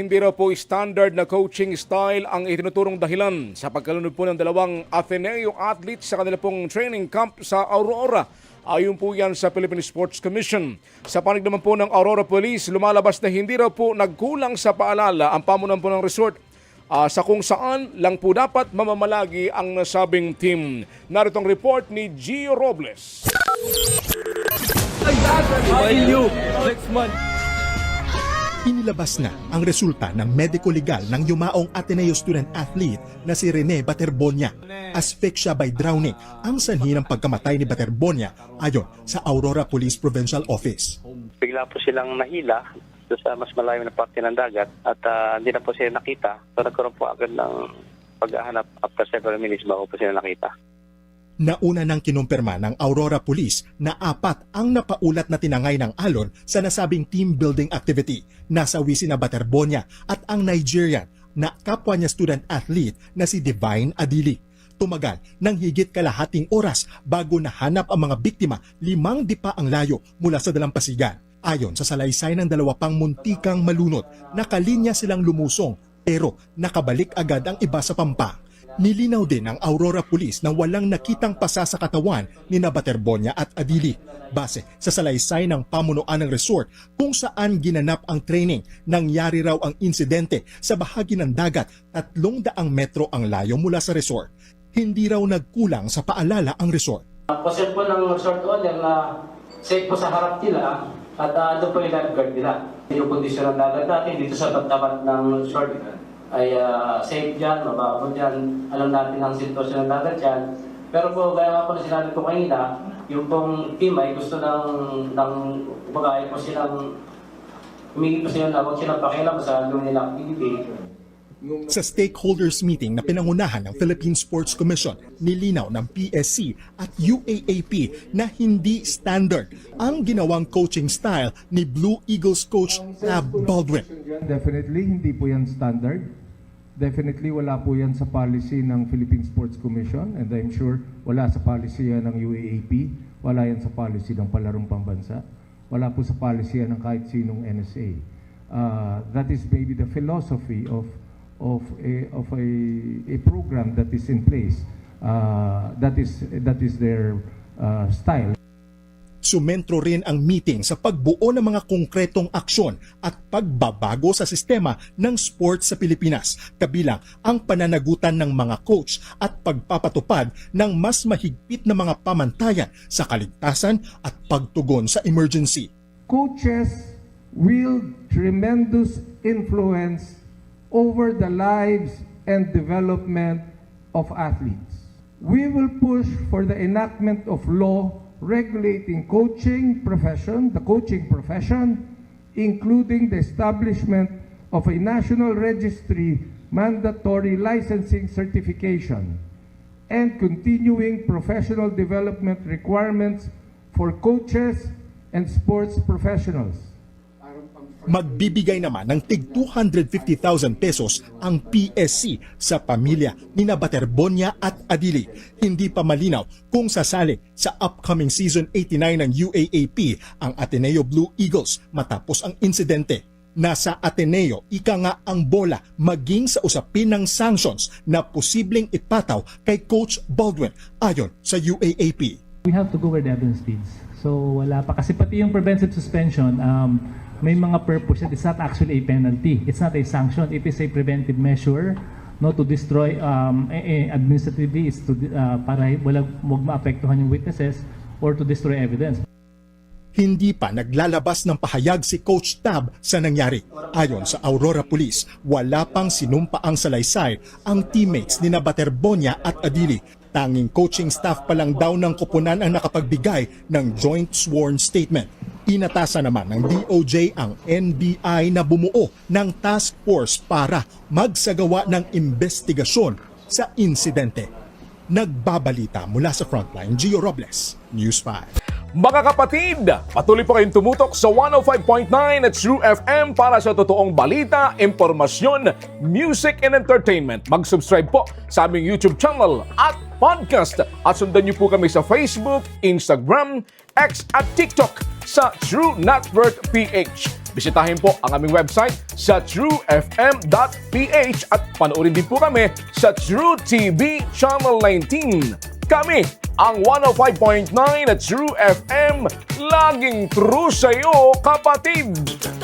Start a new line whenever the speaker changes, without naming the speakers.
Hindi raw po standard na coaching style ang itinuturong dahilan sa pagkalunod po ng dalawang Ateneo athletes sa kanila pong training camp sa Aurora. Ayon po yan sa Philippine Sports Commission. Sa panig naman po ng Aurora Police, lumalabas na hindi raw po nagkulang sa paalala ang pamunan po ng resort sa kung saan lang po dapat mamamalagi ang nasabing team. Narito ang report ni Gio Robles.
Next month.
Inilabas na ang resulta ng medico-legal ng yumaong Ateneo student-athlete na si Rene Baterbonia. Asphyxia by drowning ang sanhi ng pagkamatay ni Baterbonia ayon sa Aurora Police Provincial Office.
Bigla po silang nahila sa mas malayo na parte ng dagat at hindi na po sila nakita. So nagkaroon po agad ng paghahanap after several minutes bago po sila nakita.
Nauna nang kinumpirma ng Aurora Police na 4 ang napaulat na tinangay ng alon sa nasabing team building activity. Nasawi sina Baterbonia at ang Nigerian na kapwa niya student-athlete na si Divine Adili. Tumagal ng higit kalahating oras bago nahanap ang mga biktima 5 dipa ang layo mula sa dalampasigan. Ayon sa salaysay ng 2 pang muntikang malunod, nakalinya silang lumusong pero nakabalik agad ang iba sa pampang. Nilinaw din ng Aurora Police na walang nakitang pasa sa katawan ni Baterbonia at Adili. Base sa salaysay ng pamunuan ng resort kung saan ginanap ang training, nangyari raw ang insidente sa bahagi ng dagat 300 metro ang layo mula sa resort. Hindi raw nagkulang sa paalala ang resort.
Kasi po ng resort owner na safe po sa harap nila at doon po yung lifeguard nila. Yung kondisyon ng dagat natin dito sa tapat ng resort ay safe dyan, mababaw dyan. Alam natin ang sitwasyon ng dagat dyan. Pero po, gaya nga po na sinabi ko kanina, yung pong team ay gusto ng bagay po silang humingi po sila na huwag silang pakialam sa gawin nilang activity.
Sa stakeholders meeting na pinangunahan ng Philippine Sports Commission, nilinaw ng PSC at UAAP na hindi standard ang ginawang coaching style ni Blue Eagles coach Tab Baldwin.
Definitely, hindi po yan standard. Definitely, wala po yan sa policy ng Philippine Sports Commission and I'm sure wala sa policy yan ng UAAP, wala yan sa policy ng Palarong Pambansa, wala po sa policy yan ng kahit sinong NSA. That is maybe the philosophy of a program that is in place. That is their style.
Sumentro rin ang meeting sa pagbuo ng mga konkretong aksyon at pagbabago sa sistema ng sports sa Pilipinas, kabilang ang pananagutan ng mga coach at pagpapatupad ng mas mahigpit na mga pamantayan sa kaligtasan at pagtugon sa emergency.
Coaches wield tremendous influence over the lives and development of athletes. We will push for the enactment of law regulating the coaching profession, including the establishment of a national registry mandatory licensing certification, and continuing professional development requirements for coaches and sports professionals.
Magbibigay naman ng tig 250,000 pesos ang PSC sa pamilya ni Baterbonia at Adili. Hindi pa malinaw kung sasali sa upcoming season 89 ng UAAP ang Ateneo Blue Eagles matapos ang insidente. Nasa Ateneo, ika nga ang bola maging sa usapin ng sanctions na posibleng ipataw kay Coach Baldwin ayon sa UAAP.
We have to go where the evidence leads. So wala pa. Kasi pati yung preventive suspension, may mga purpose. It's not actually a penalty. It's not a sanction. It is a preventive measure, no, to destroy administratively. It's to, para wag maapektuhan yung witnesses or to destroy evidence.
Hindi pa naglalabas ng pahayag si Coach Tab sa nangyari. Ayon sa Aurora Police, wala pang sinumpaang salaysay ang teammates ni Baterbonia at Adili. Tanging coaching staff pa lang daw ng koponan ang nakapagbigay ng joint sworn statement. Inatasan naman ng DOJ ang NBI na bumuo ng task force para magsagawa ng investigasyon sa insidente. Nagbabalita mula sa Frontline, Gio Robles, News 5.
Mga kapatid, patuloy po kayong tumutok sa 105.9 at True FM para sa totoong balita, impormasyon, music and entertainment. Mag-subscribe po sa aming YouTube channel at podcast at sundan niyo po kami sa Facebook, Instagram, X at TikTok sa True Network PH. Bisitahin po ang aming website sa truefm.ph at panoorin din po kami sa True TV Channel 19. Kami ang 105.9 at True FM, laging true sa'yo, kapatid!